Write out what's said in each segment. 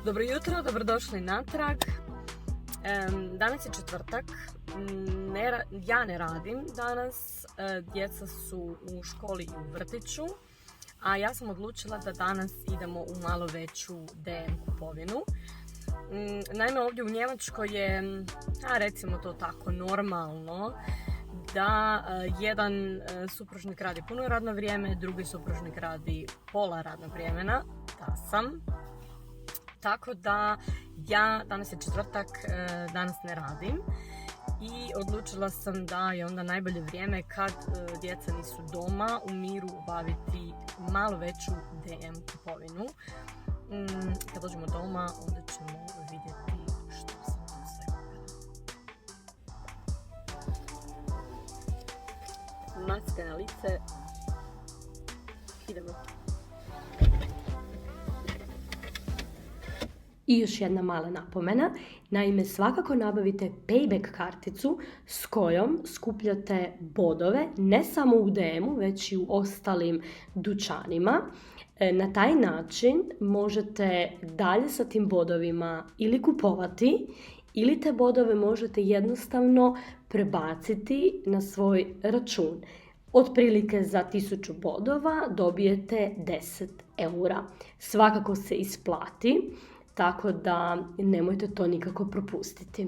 Dobro jutro, dobrodošli natrag. Danas je četvrtak, ja ne radim danas, djeca su u školi i u vrtiću, a ja sam odlučila da danas idemo u malo veću DM kupovinu. Naime, ovdje u Njemačkoj je, recimo to tako, normalno da jedan supružnik radi puno radno vrijeme, drugi supružnik radi pola radnog vremena, da sam. Tako da ja, danas je četvrtak, danas ne radim i odlučila sam da je onda najbolje vrijeme kad djeca nisu doma u miru obaviti malo veću DM kupovinu. Kad dođemo doma onda ćemo vidjeti što sam tu sve kupila. Maska na lice, idemo. I još jedna mala napomena, naime svakako nabavite payback karticu s kojom skupljate bodove ne samo u DM-u već i u ostalim dućanima. Na taj način možete dalje sa tim bodovima ili kupovati ili te bodove možete jednostavno prebaciti na svoj račun. Otprilike za 1000 bodova dobijete 10 eura. Svakako se isplati. Tako da nemojte to nikako propustiti.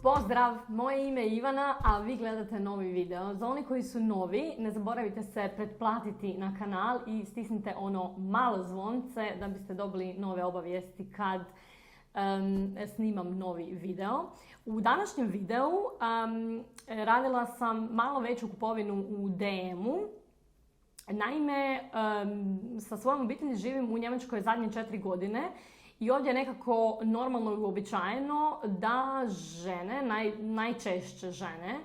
Pozdrav, moje ime je Ivana, a vi gledate novi video. Za oni koji su novi, ne zaboravite se pretplatiti na kanal i stisnite ono malo zvonce da biste dobili nove obavijesti kad snimam novi video. U današnjem videu radila sam malo veću kupovinu u DM-u. Naime, sa svojom obitelji živim u Njemačkoj zadnje 4 godine I ovdje je nekako normalno i uobičajeno da žene, najčešće žene,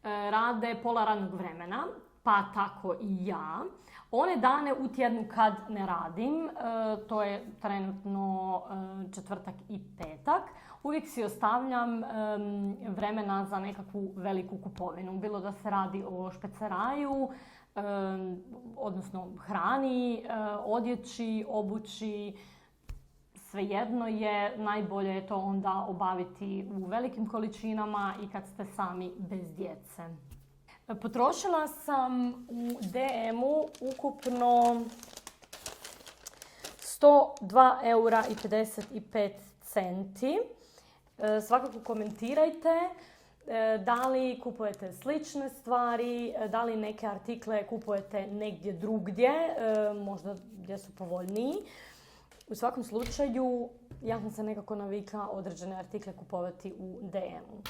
rade pola radnog vremena, pa tako i ja. One dane u tjednu kad ne radim, to je trenutno četvrtak i petak, uvijek si ostavljam vremena za nekakvu veliku kupovinu. Bilo da se radi o špeceraju, odnosno hrani, odjeći, obući, svejedno je, najbolje je to onda obaviti u velikim količinama i kad ste sami bez djece. Potrošila sam u DM-u ukupno 102,55 €. Svakako komentirajte da li kupujete slične stvari, da li neke artikle kupujete negdje drugdje, možda gdje su povoljniji. U svakom slučaju, ja sam se nekako navikla određene artikle kupovati u DM-u.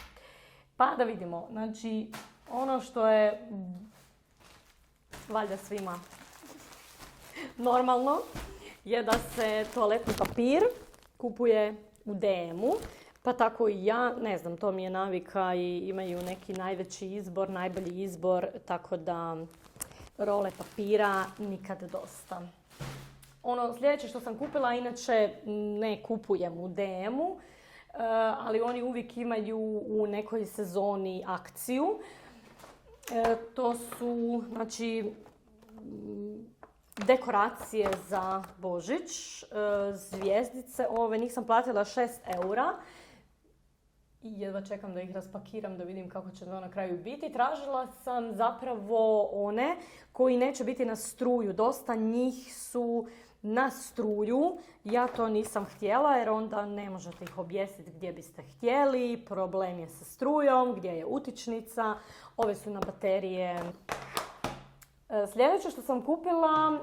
Pa da vidimo, znači ono što je valjda svima normalno je da se toaletni papir kupuje u DM-u. Pa tako i ja, ne znam, to mi je navika i imaju neki najveći izbor, najbolji izbor, tako da role papira nikad dosta. Ono sljedeće što sam kupila, inače ne kupujem u DM-u, ali oni uvijek imaju u nekoj sezoni akciju. To su, znači, dekoracije za Božić, zvjezdice, ove njih platila 6 € i jedva čekam da ih raspakiram da vidim kako će to na kraju biti. Tražila sam zapravo one koji neće biti na struju, dosta njih su na struju, ja to nisam htjela jer onda ne možete ih objesiti gdje biste htjeli, problem je sa strujom, gdje je utičnica, ove su na baterije. Sljedeće što sam kupila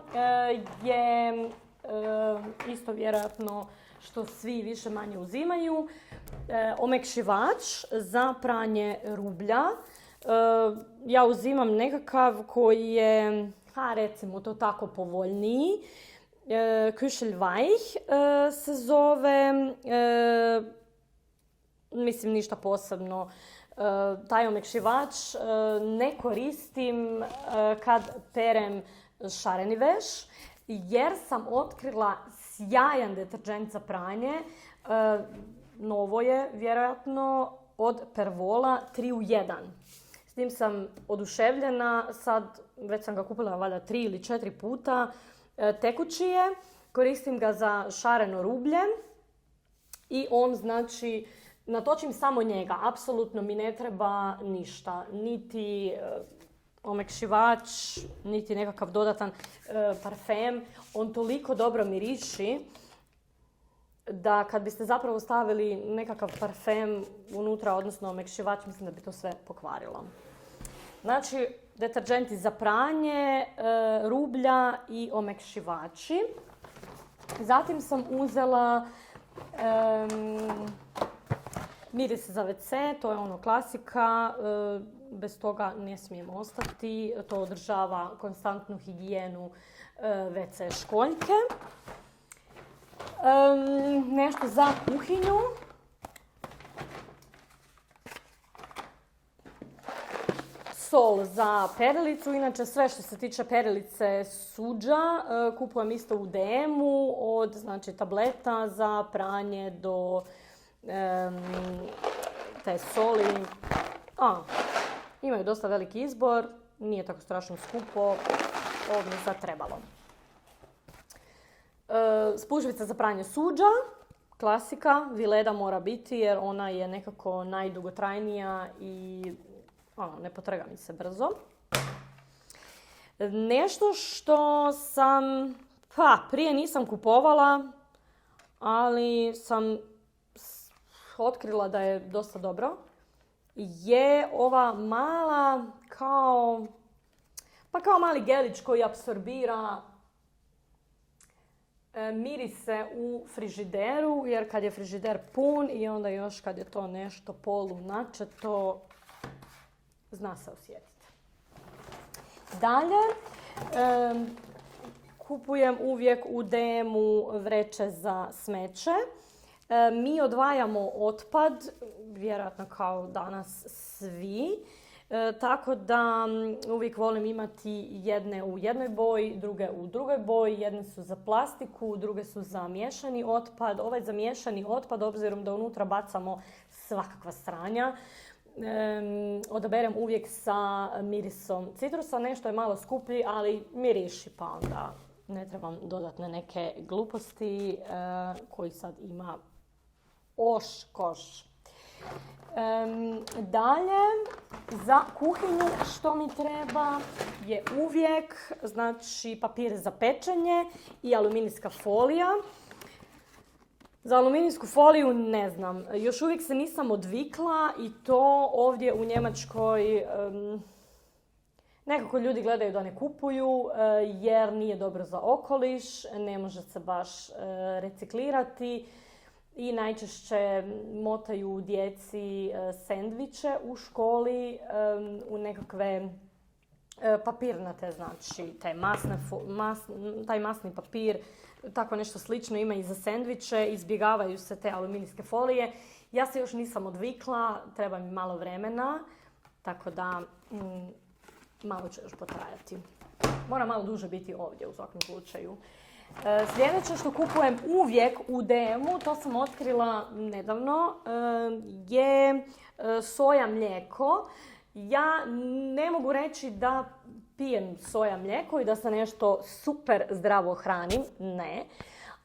je isto vjerojatno što svi više manje uzimaju, omekšivač za pranje rublja. Ja uzimam nekakav koji je, recimo to tako, povoljniji. Küchelweich se zove, mislim ništa posebno. Taj omekšivač ne koristim kad perem šareni veš, jer sam otkrila sjajan deterdžent za pranje. Novo je vjerojatno od Perwola 3 u 1. S tim sam oduševljena, sad već sam ga kupila valjda 3 ili 4 puta. Tekući je, koristim ga za šareno rublje i on, znači, natočim samo njega, apsolutno mi ne treba ništa, niti omekšivač, niti nekakav dodatan parfem. On toliko dobro miriši da kad biste zapravo stavili nekakav parfem unutra, odnosno omekšivač, mislim da bi to sve pokvarilo. Znači, deterdženti za pranje, rublja i omekšivači. Zatim sam uzela miris za WC, to je ono klasika, bez toga ne smijem ostati. To održava konstantnu higijenu WC školjke. Nešto za kuhinju. Sol za perilicu, inače sve što se tiče perilice suđa kupujem isto u DM-u, od, znači, tableta za pranje do te soli. Imaju dosta veliki izbor, nije tako strašno skupo, ovo mi je sad trebalo. Spužvica za pranje suđa, klasika, Vileda mora biti jer ona je nekako najdugotrajnija i ne potrga mi se brzo. Nešto što sam, prije nisam kupovala, ali sam otkrila da je dosta dobro, je ova mala, kao mali gelić koji apsorbira mirise u frižideru, jer kad je frižider pun i onda još kad je to nešto polunačeto, zna se osjetiti. Dalje, kupujem uvijek u DM-u vreće za smeće. Mi odvajamo otpad, vjerojatno kao danas svi. Tako da uvijek volim imati jedne u jednoj boji, druge u drugoj boji. Jedne su za plastiku, druge su za miješani otpad. Ovaj za miješani otpad, obzirom da unutra bacamo svakakva sranja, odaberem uvijek sa mirisom citrusa. Nešto je malo skuplji, ali miriši, pa onda ne trebam dodatne neke gluposti koji sad ima koš. Dalje, za kuhinju što mi treba je uvijek, znači, papir za pečenje i aluminijska folija. Za aluminijsku foliju ne znam, još uvijek se nisam odvikla i to ovdje u Njemačkoj nekako ljudi gledaju da ne kupuju jer nije dobro za okoliš, ne može se baš reciklirati. I najčešće motaju djeci sendviče u školi u nekakve papirnate, znači taj masni papir, tako nešto slično ima i za sendviče, izbjegavaju se te aluminijske folije. Ja se još nisam odvikla, treba mi malo vremena, tako da malo će još potrajati. Moram malo duže biti ovdje u svakom slučaju. Sljedeće što kupujem uvijek u DM-u, to sam otkrila nedavno, je soja mlijeko. Ja ne mogu reći da pijem soja mlijeko i da se nešto super zdravo hranim, ne.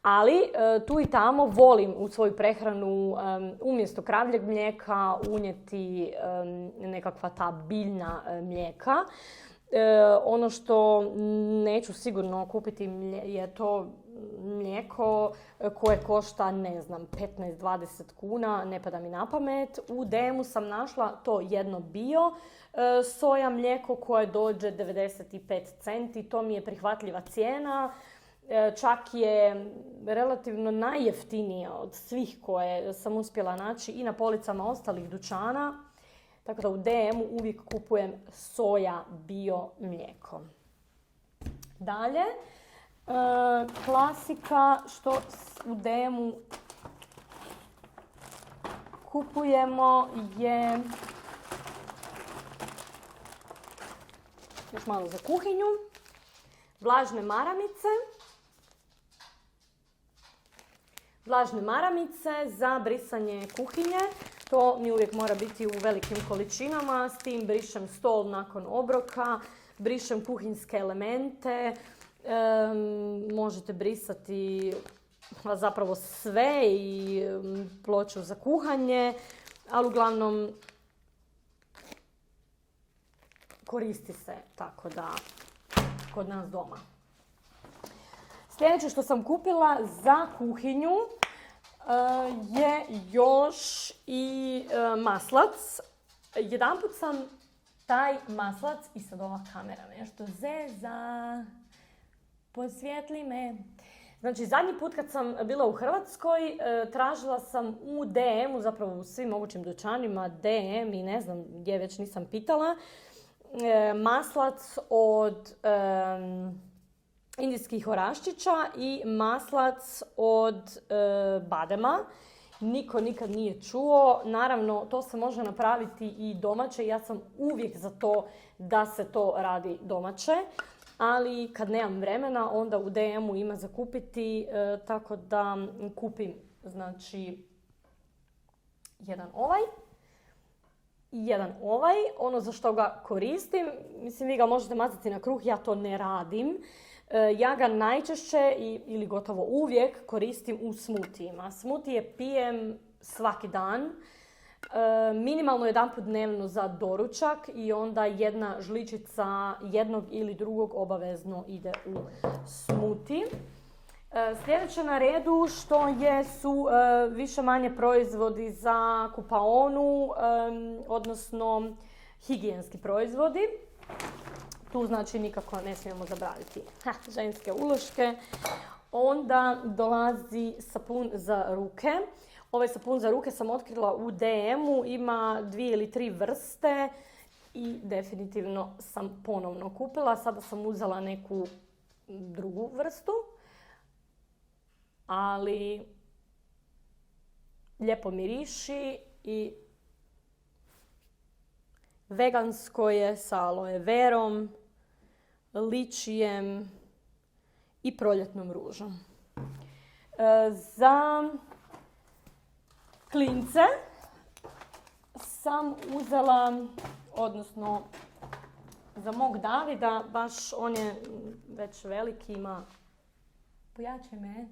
Ali tu i tamo volim u svoju prehranu umjesto kravljeg mlijeka unijeti nekakva ta biljna mlijeka. Ono što neću sigurno kupiti je to mlijeko koje košta, ne znam, 15-20 kuna, ne pada mi na pamet. U DM-u sam našla to jedno bio soja mlijeko koje dođe 95 centi. To mi je prihvatljiva cijena. Čak je relativno najjeftinija od svih koje sam uspjela naći i na policama ostalih dućana. Tako da u DM-u uvijek kupujem soja bio mlijeko. Dalje, klasika što u DM-u kupujemo je još malo za kuhinju, vlažne maramice. Vlažne maramice za brisanje kuhinje. To mi uvijek mora biti u velikim količinama, s tim brišem stol nakon obroka, brišem kuhinjske elemente, možete brisati zapravo sve i ploču za kuhanje, ali uglavnom koristi se tako da kod nas doma. Sljedeće što sam kupila za kuhinju je još i maslac. Jedanput sam taj maslac, i sad ova kamera nešto zeza, posvijetli me. Znači, zadnji put kad sam bila u Hrvatskoj, tražila sam u DM-u, zapravo u svim mogućim dućanima, DM i ne znam gdje već nisam pitala, maslac od indijskih oraščića i maslac od badema. Niko nikad nije čuo. Naravno, to se može napraviti i domaće. Ja sam uvijek za to da se to radi domaće. Ali kad nemam vremena, onda u DM-u ima za kupiti. Tako da kupim, znači, jedan ovaj i jedan ovaj. Ono za što ga koristim, mislim, vi ga možete mazati na kruh, ja to ne radim. Ja ga najčešće ili gotovo uvijek koristim u smutijima. Smutije pijem svaki dan, minimalno jedanput dnevno za doručak i onda jedna žličica jednog ili drugog obavezno ide u smuti. Sljedeće na redu što su više manje proizvodi za kupaonu, odnosno higijenski proizvodi. Tu znači nikako ne smijemo zabraviti ženske uloške. Onda dolazi sapun za ruke. Ovaj sapun za ruke sam otkrila u DM-u, ima 2 ili 3 vrste i definitivno sam ponovno kupila. Sada sam uzela neku drugu vrstu, ali lijepo miriši i vegansko je sa aloe verom, ličijem i proljetnom ružom. Za klince sam uzela, odnosno za mog Davida, baš on je već veliki, ima, pojačaj me,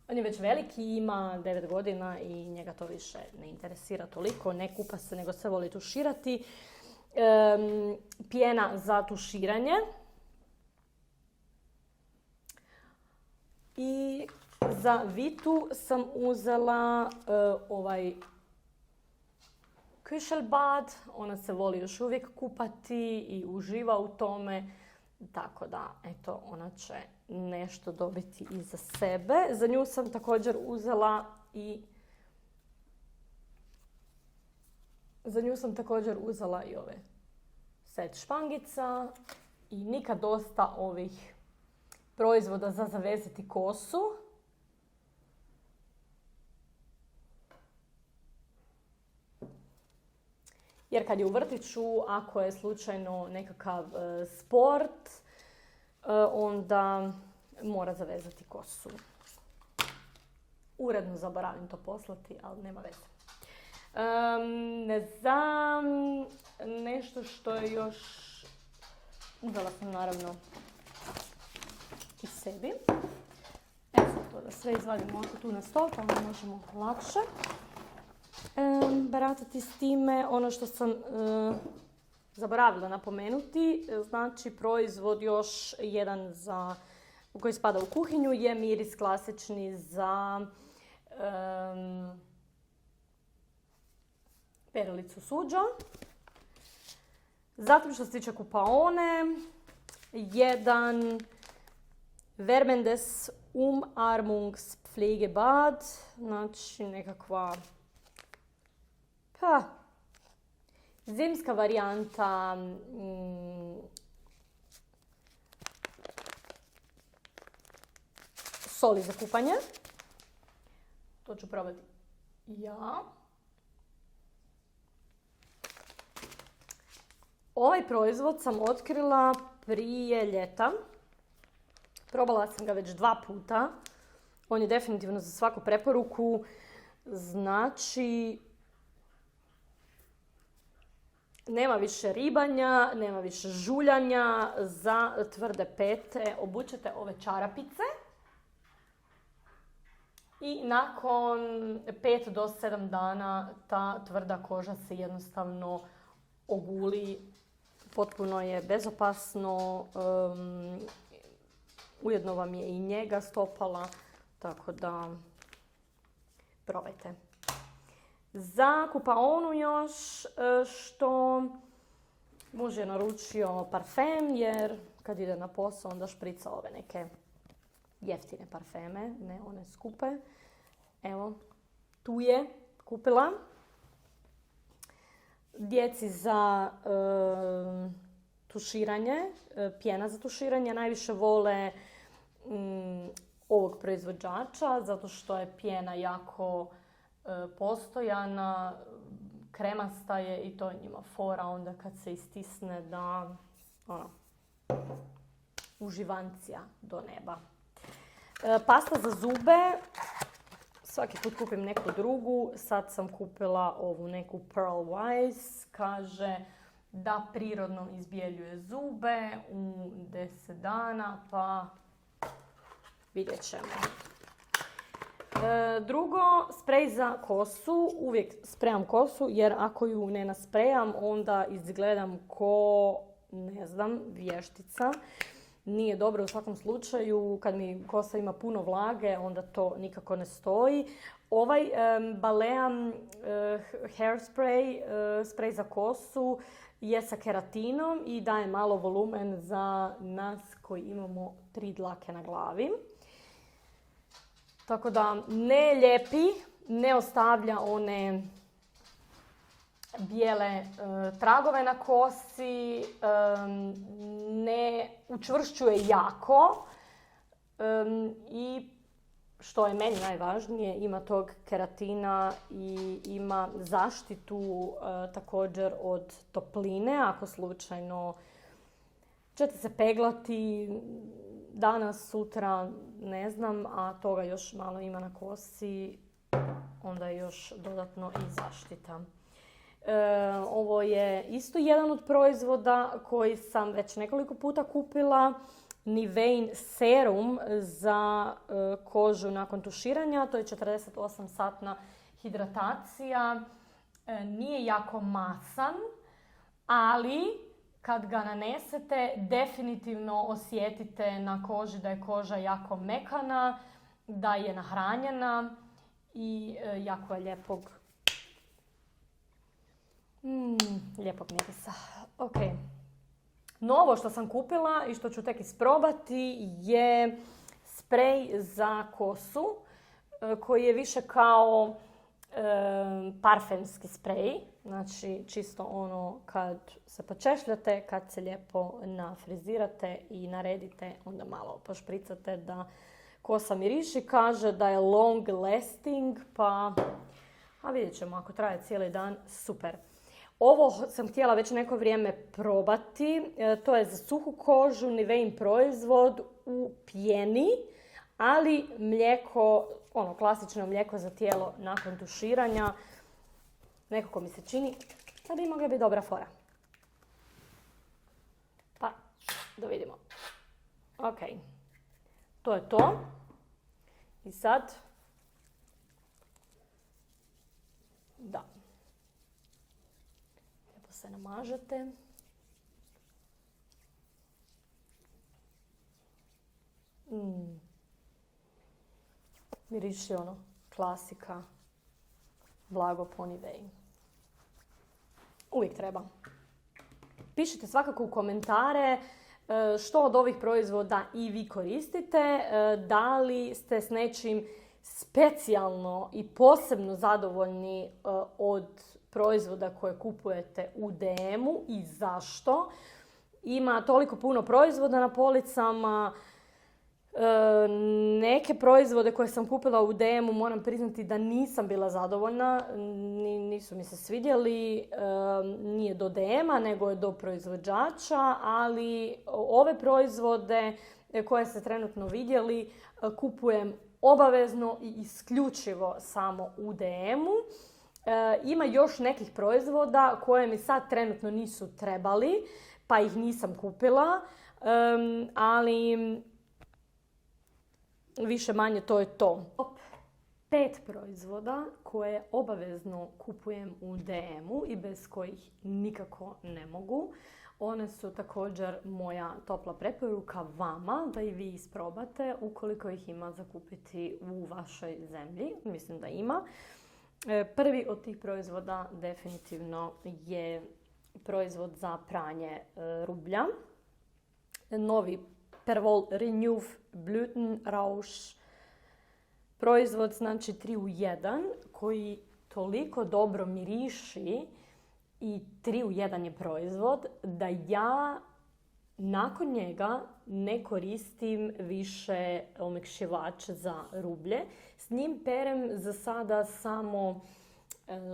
on je već veliki, ima 9 godina i njega to više ne interesira toliko, ne kupa se nego se voli tuširati. Pjena za tuširanje. I za Vitu sam uzela ovaj Kušelbad. Ona se voli još uvijek kupati i uživa u tome. Tako da, eto, ona će nešto dobiti i za sebe. Za nju sam također uzela i ove set špangica i nikad dosta ovih proizvoda za zavezati kosu. Jer kad je u vrtiću, ako je slučajno nekakav sport, onda mora zavezati kosu. Uredno zaboravim to poslati, ali nema veze. Ne znam, nešto što je još... Uzela sam naravno i sebi. Evo sad to da sve izvadimo tu na stol, pa onda možemo lakše baratati s time. Ono što sam zaboravila napomenuti, znači proizvod još jedan koji spada u kuhinju je miris klasični za perilicu suđa. Zatim što se tiče kupaone, jedan Wärmendes Umarmungspflegebad, znači nekakva zimska varijanta soli za kupanje. To ću probati ja. Ovaj proizvod sam otkrila prije ljeta. Probala sam ga već 2 puta. On je definitivno za svaku preporuku. Znači, nema više ribanja, nema više žuljanja za tvrde pete. Obučete ove čarapice i nakon 5 do 7 dana ta tvrda koža se jednostavno oguli. Potpuno je bezopasno, ujedno vam je i njega stopala, tako da probajte. Za kupaonu još što muž je naručio parfem, jer kad ide na posao onda šprica ove neke jeftine parfeme, ne one skupe. Evo, tu je kupila. Djeci za tuširanje, pjena za tuširanje, najviše vole ovog proizvođača, zato što je pjena jako postojana, kremasta je i to je njima fora onda kad se istisne da uživancija do neba. Pasta za zube, svaki put kupim neku drugu, sad sam kupila ovu neku Pearl Wise, kaže da prirodno izbjeljuje zube u 10 dana, pa vidjet ćemo. Drugo, sprej za kosu. Uvijek sprejam kosu jer ako ju ne nasprejam onda izgledam ko, ne znam, vještica. Nije dobro u svakom slučaju. Kad mi kosa ima puno vlage onda to nikako ne stoji. Ovaj Balea hairspray, sprej za kosu, je sa keratinom i daje malo volumen za nas koji imamo 3 dlake na glavi. Tako da ne lijepi, ne ostavlja one bijele tragove na kosi, ne učvršćuje jako i što je meni najvažnije, ima tog keratina i ima zaštitu također od topline, ako slučajno ćete se peglati danas, sutra, ne znam, a toga još malo ima na kosi, onda je još dodatno i zaštita. Ovo je isto jedan od proizvoda koji sam već nekoliko puta kupila. Nivein serum za kožu nakon tuširanja. To je 48-satna hidratacija. Nije jako masan, ali kad ga nanesete definitivno osjetite na koži da je koža jako mekana, da je nahranjena i jako je lijepog mirisa. Ok. Novo što sam kupila i što ću tek isprobati je sprej za kosu koji je više kao parfemski sprej. Znači čisto ono kad se počešljate, kad se lijepo nafrizirate i naredite, onda malo pošpricate da kosa miriši. Kaže da je long lasting, pa vidjet ćemo, ako traje cijeli dan, super. Ovo sam htjela već neko vrijeme probati. To je za suhu kožu, Nivein proizvod u pjeni, ali mlijeko, klasično mlijeko za tijelo nakon tuširanja. Nekako mi se čini da bi mogla biti dobra fora. Pa, da vidimo. Ok, to je to. I sad, da. Lijepo se namažete. Miriši klasika, blago po Nivein. Uvijek treba. Pišite svakako u komentare što od ovih proizvoda i vi koristite, da li ste s nečim specijalno i posebno zadovoljni od proizvoda koje kupujete u DM-u i zašto. Ima toliko puno proizvoda na policama. Neke proizvode koje sam kupila u DM-u moram priznati da nisam bila zadovoljna, nisu mi se svidjeli, nije do DM-a nego je do proizvođača, ali ove proizvode koje ste trenutno vidjeli kupujem obavezno i isključivo samo u DM-u. Ima još nekih proizvoda koje mi sad trenutno nisu trebali, pa ih nisam kupila, ali više manje to je to. 5 proizvoda koje obavezno kupujem u DM-u i bez kojih nikako ne mogu. One su također moja topla preporuka vama da i vi isprobate ukoliko ih ima za kupiti u vašoj zemlji. Mislim da ima. Prvi od tih proizvoda definitivno je proizvod za pranje rublja. Novi Perwoll Renew Blütenrausch proizvod, znači 3 u 1, koji toliko dobro miriši i 3 u 1 je proizvod da ja nakon njega ne koristim više omekšivač za rublje. S njim perem za sada samo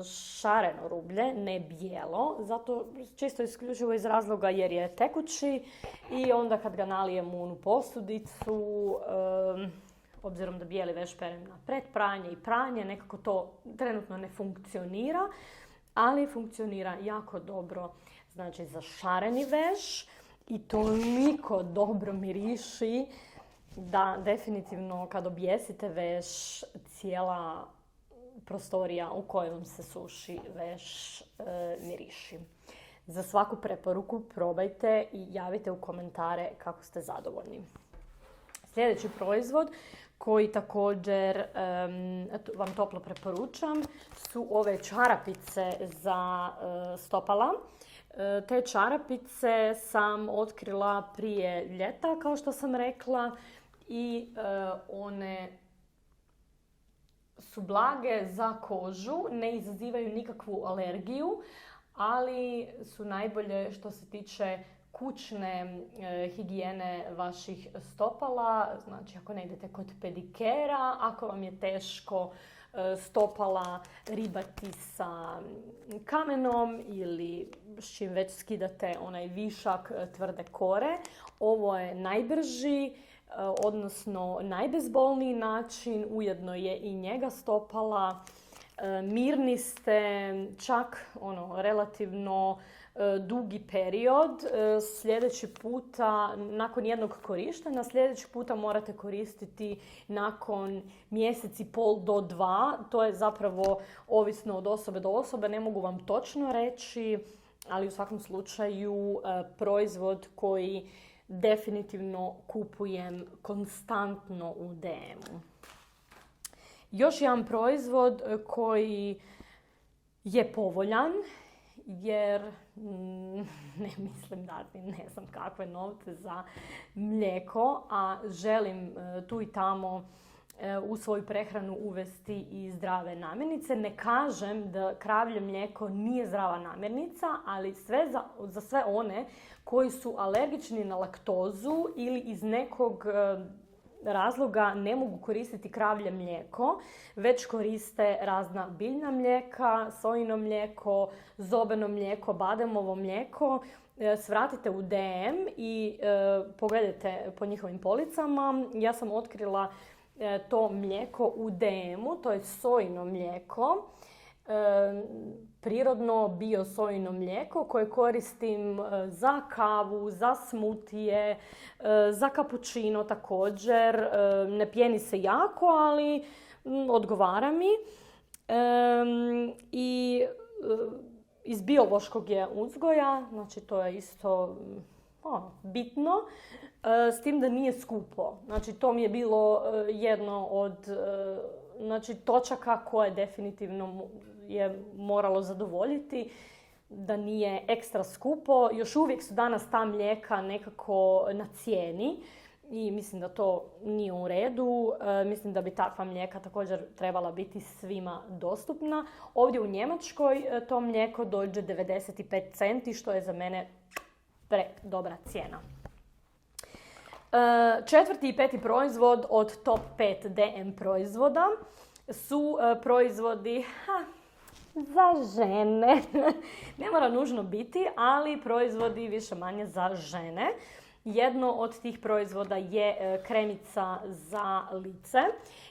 šareno rublje, ne bijelo, zato čisto isključivo iz razloga jer je tekući i onda kad ga nalijem u onu posudicu, obzirom da bijeli veš perem na predpranje i pranje, nekako to trenutno ne funkcionira, ali funkcionira jako dobro, znači za šareni veš i toliko dobro miriši da definitivno kad objesite veš, cijela prostorija u kojoj vam se suši veš miriši. Za svaku preporuku probajte i javite u komentare kako ste zadovoljni. Sljedeći proizvod koji također vam toplo preporučam su ove čarapice za stopala. Te čarapice sam otkrila prije ljeta, kao što sam rekla, i one su blage za kožu, ne izazivaju nikakvu alergiju, ali su najbolje što se tiče kućne higijene vaših stopala. Znači ako ne idete kod pedikera, ako vam je teško stopala ribati sa kamenom ili s čim već skidate onaj višak tvrde kore. Ovo je najbrži, odnosno najbezbolniji način, ujedno je i njega stopala. Mirni ste čak relativno dugi period. Sljedeći puta, nakon jednog korištenja, sljedeći puta morate koristiti nakon mjesec i pol do 2. To je zapravo ovisno od osobe do osobe, ne mogu vam točno reći, ali u svakom slučaju proizvod koji definitivno kupujem konstantno u DM-u. Još jedan proizvod koji je povoljan, jer ne mislim dati ne znam kakve novce za mlijeko, a želim tu i tamo u svoju prehranu uvesti i zdrave namirnice. Ne kažem da kravlje mlijeko nije zdrava namirnica, ali za sve one koji su alergični na laktozu ili iz nekog razloga ne mogu koristiti kravlje mlijeko, već koriste razna biljna mlijeka, sojino mlijeko, zobeno mlijeko, bademovo mlijeko, svratite u DM i pogledajte po njihovim policama. Ja sam otkrila to mlijeko u DM-u, to je sojino mlijeko, prirodno bio sojino mlijeko koje koristim za kavu, za smutije, za kapućino također. Ne pjeni se jako, ali odgovara mi. I iz biološkog je uzgoja, znači to je isto bitno, s tim da nije skupo. Znači to mi je bilo jedno od točaka koje definitivno je moralo zadovoljiti, da nije ekstra skupo. Još uvijek su danas ta mlijeka nekako na cijeni i mislim da to nije u redu. Mislim da bi takva mlijeka također trebala biti svima dostupna. Ovdje u Njemačkoj to mlijeko dođe 95 centi, što je za mene dobra cijena. Četvrti i peti proizvod od top 5 DM proizvoda su proizvodi za žene. Ne mora nužno biti, ali proizvodi više manje za žene. Jedno od tih proizvoda je kremica za lice.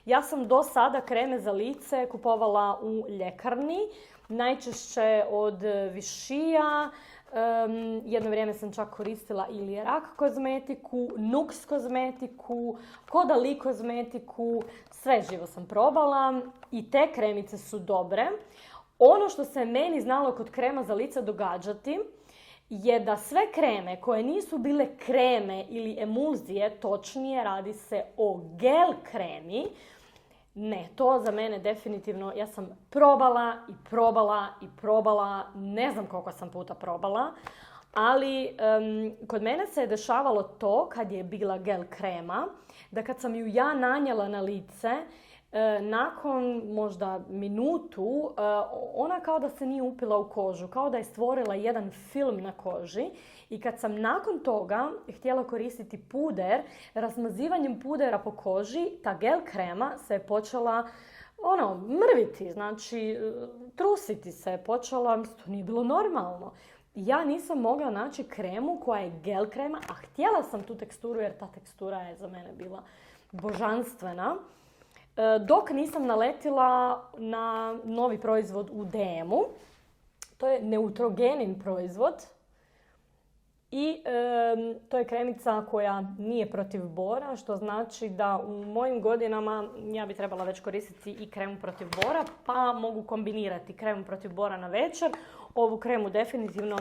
Ja sam do sada kreme za lice kupovala u ljekarni, najčešće od Vichyja. Jedno vrijeme sam čak koristila i Lierac kozmetiku, Nux kozmetiku, Caudalie kozmetiku, sve živo sam probala i te kremice su dobre. Ono što se meni znalo kod krema za lice događati je da sve kreme koje nisu bile kreme ili emulzije, točnije radi se o gel kremi, ne, to za mene definitivno, ja sam probala, ne znam koliko sam puta probala, ali kod mene se je dešavalo to kad je bila gel krema, da kad sam ju ja nanijela na lice, nakon možda minutu, ona kao da se nije upila u kožu, kao da je stvorila jedan film na koži. I kad sam nakon toga htjela koristiti puder, razmazivanjem pudera po koži, ta gel krema se je počela mrviti, znači trusiti se, počela, to nije bilo normalno. Ja nisam mogla naći kremu koja je gel krema, a htjela sam tu teksturu jer ta tekstura je za mene bila božanstvena. Dok nisam naletila na novi proizvod u DM-u. To je Neutrogenin proizvod. I to je kremica koja nije protiv bora, što znači da u mojim godinama ja bi trebala već koristiti i kremu protiv bora, pa mogu kombinirati kremu protiv bora na večer. Ovu kremu definitivno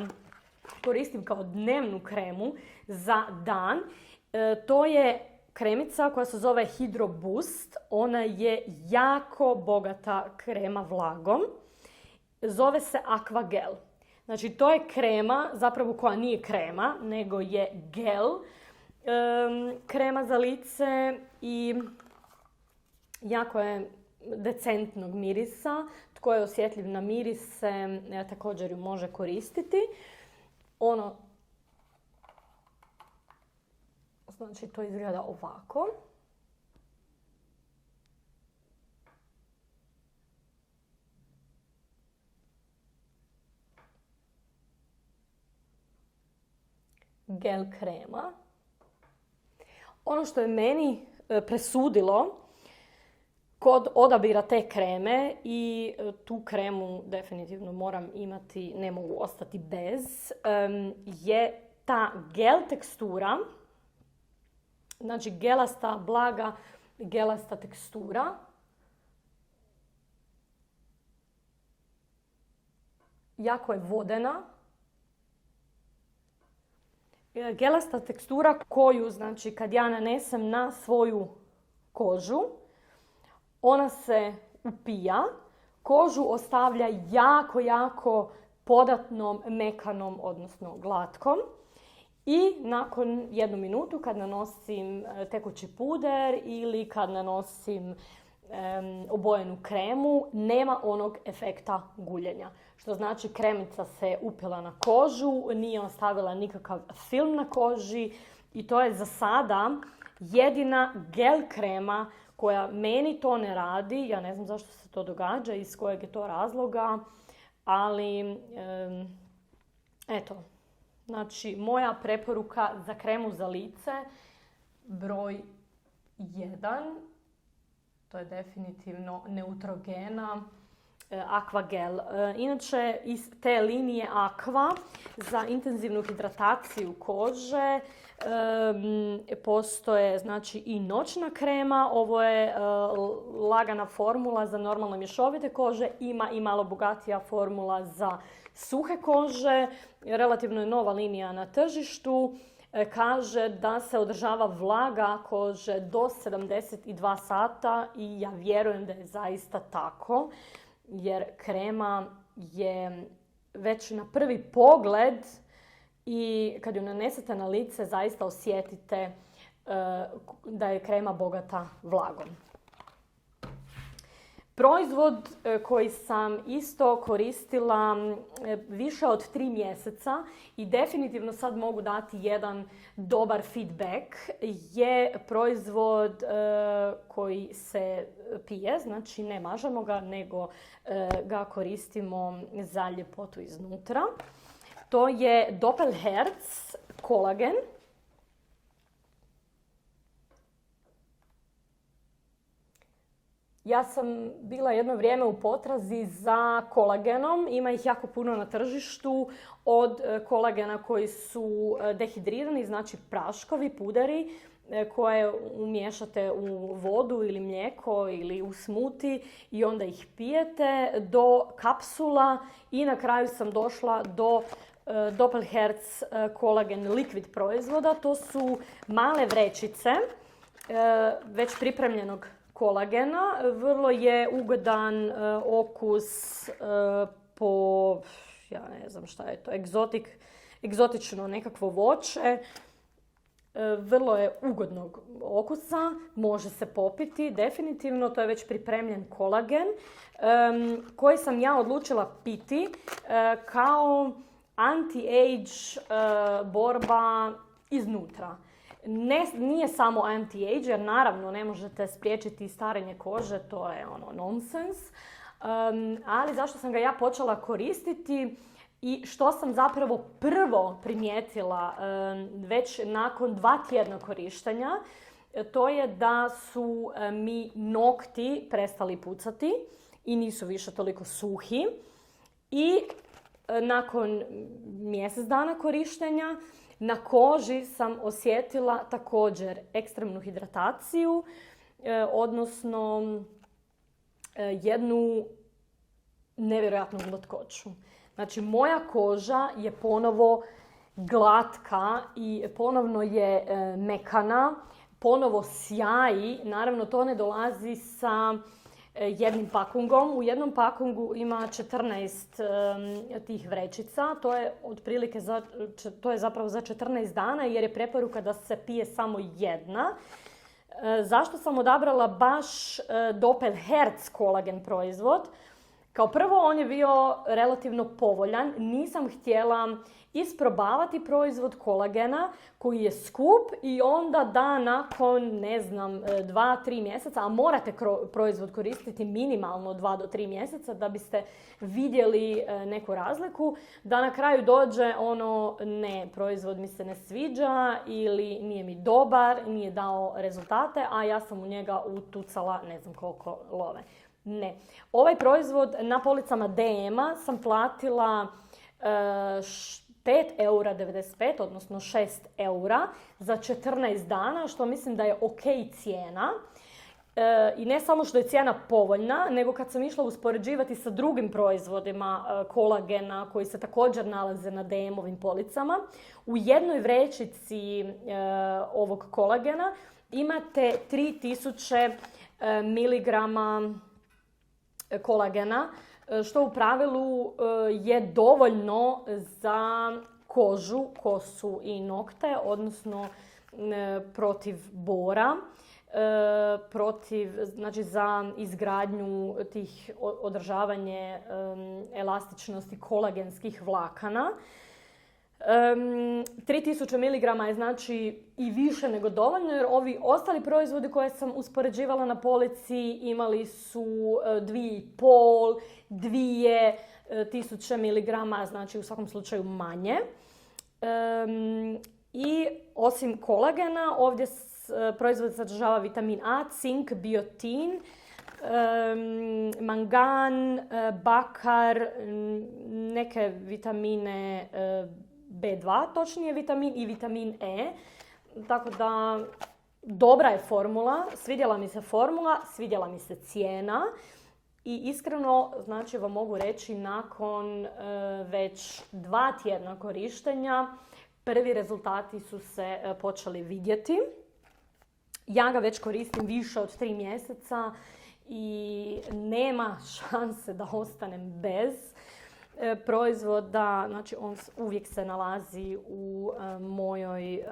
koristim kao dnevnu kremu za dan. To je kremica koja se zove Hydro Boost. Ona je jako bogata krema vlagom. Zove se Aqua Gel. Znači to je krema, zapravo koja nije krema, nego je gel. Krema za lice i jako je decentnog mirisa. Tko je osjetljiv na mirise, također ju može koristiti. Znači, to izgleda ovako. Gel krema. Ono što je meni presudilo kod odabira te kreme, i tu kremu definitivno moram imati, ne mogu ostati bez, je ta gel tekstura. Znači gelasta, blaga gelasta tekstura. Jako je vodena. Gelasta tekstura koju, znači, kad ja nanesem na svoju kožu, ona se upija, kožu ostavlja jako, jako podatnom, mekanom, odnosno glatkom. I nakon 1 minutu kad nanosim tekući puder ili kad nanosim obojenu kremu, nema onog efekta guljenja. Što znači kremica se upila na kožu, nije ostavila nikakav film na koži i to je za sada jedina gel krema koja meni to ne radi. Ja ne znam zašto se to događa, iz kojeg je to razloga, ali eto. Znači, moja preporuka za kremu za lice broj 1, to je definitivno Neutrogena Aqua Gel. Inače, iz te linije Aqua za intenzivnu hidrataciju kože postoje, znači, i noćna krema. Ovo je lagana formula za normalno mješovite kože. Ima i malo bogatija formula za suhe kože. Relativno je nova linija na tržištu. Kaže da se održava vlaga kože do 72 sata i ja vjerujem da je zaista tako, jer krema je već na prvi pogled i kad ju nanesete na lice zaista osjetite da je krema bogata vlagom. Proizvod koji sam isto koristila više od 3 mjeseca i definitivno sad mogu dati jedan dobar feedback, je proizvod koji se pije, znači ne mažemo ga, nego ga koristimo za ljepotu iznutra. To je Doppelherz kolagen. Ja sam bila jedno vrijeme u potrazi za kolagenom. Ima ih jako puno na tržištu. Od kolagena koji su dehidrirani, znači praškovi, puderi, koje umiješate u vodu ili mlijeko ili u smuti i onda ih pijete, do kapsula i na kraju sam došla do Doppelherz kolagen liquid proizvoda. To su male vrećice već pripremljenog kolagena. Vrlo je ugodan okus po, ja ne znam šta je to, egzotično nekakvo voće. Vrlo je ugodnog okusa, može se popiti, definitivno. To je već pripremljen kolagen koji sam ja odlučila piti kao anti-age borba iznutra. Nije samo anti-age, jer naravno ne možete spriječiti starenje kože, to je nonsens. Ali zašto sam ga ja počela koristiti i što sam zapravo prvo primijetila već nakon 2 tjedna korištenja, to je da su mi nokti prestali pucati i nisu više toliko suhi. I nakon mjesec dana korištenja na koži sam osjetila također ekstremnu hidrataciju, odnosno jednu nevjerojatnu glatkoću. Znači, moja koža je ponovo glatka i ponovno je mekana, ponovo sjaji. Naravno, to ne dolazi sa jednim pakungom. U jednom pakungu ima 14 tih vrećica. To je otprilike to je zapravo za 14 dana jer je preporuka da se pije samo jedna. Zašto sam odabrala baš Doppelherz kolagen proizvod? Kao prvo, on je bio relativno povoljan. Nisam htjela isprobavati proizvod kolagena koji je skup i onda da nakon, 2-3 mjeseca, a morate proizvod koristiti minimalno 2 do 3 mjeseca da biste vidjeli neku razliku, da na kraju dođe ne, proizvod mi se ne sviđa ili nije mi dobar, nije dao rezultate, a ja sam u njega utucala ne znam koliko love. Ne. Ovaj proizvod na policama DM-a sam platila 5,95 €, odnosno 6 € za 14 dana, što mislim da je ok cijena. I ne samo što je cijena povoljna, nego kad sam išla uspoređivati sa drugim proizvodima kolagena koji se također nalaze na DM-ovim policama, u jednoj vrećici ovog kolagena imate 3000 miligrama kolagena, što u pravilu je dovoljno za kožu, kosu i nokte, odnosno protiv bora, znači za izgradnju tih, održavanje elastičnosti kolagenskih vlakana. 3000 mg je znači i više nego dovoljno, jer ovi ostali proizvodi koje sam uspoređivala na polici imali su 2,5-2000 mg, znači u svakom slučaju manje. I osim kolagena, ovdje proizvod sadržava vitamin A, cink, biotin, mangan, bakar, neke vitamine B2, točnije vitamin i vitamin E. Tako da dobra je formula, svidjela mi se formula, svidjela mi se cijena i iskreno znači vam mogu reći nakon već 2 tjedna korištenja prvi rezultati su se počeli vidjeti. Ja ga već koristim više od 3 mjeseca i nema šanse da ostanem bez proizvoda. Znači on uvijek se nalazi u mojoj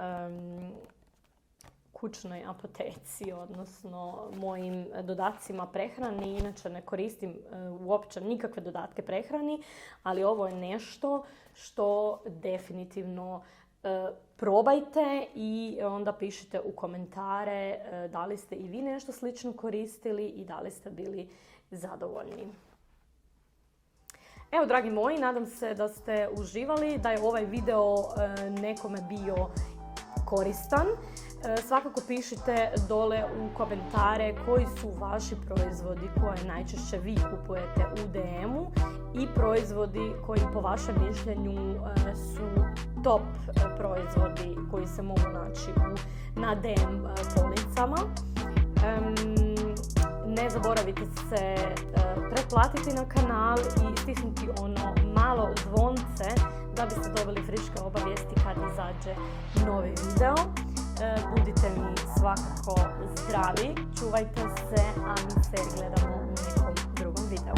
kućnoj apoteci, odnosno mojim dodacima prehrani. Inače ne koristim uopće nikakve dodatke prehrani, ali ovo je nešto što definitivno probajte i onda pišite u komentare da li ste i vi nešto slično koristili i da li ste bili zadovoljni. Evo, dragi moji, nadam se da ste uživali, da je ovaj video nekome bio koristan. Svakako pišite dole u komentare koji su vaši proizvodi koje najčešće vi kupujete u DM-u i proizvodi koji po vašem mišljenju su top proizvodi koji se mogu naći na DM policama. Ne zaboravite se pretplatiti na kanal i stisnuti ono malo zvonce da biste dobili friške obavijesti kad izađe novi video. Budite mi svakako zdravi, čuvajte se, a mi se gledamo u nekom drugom videu.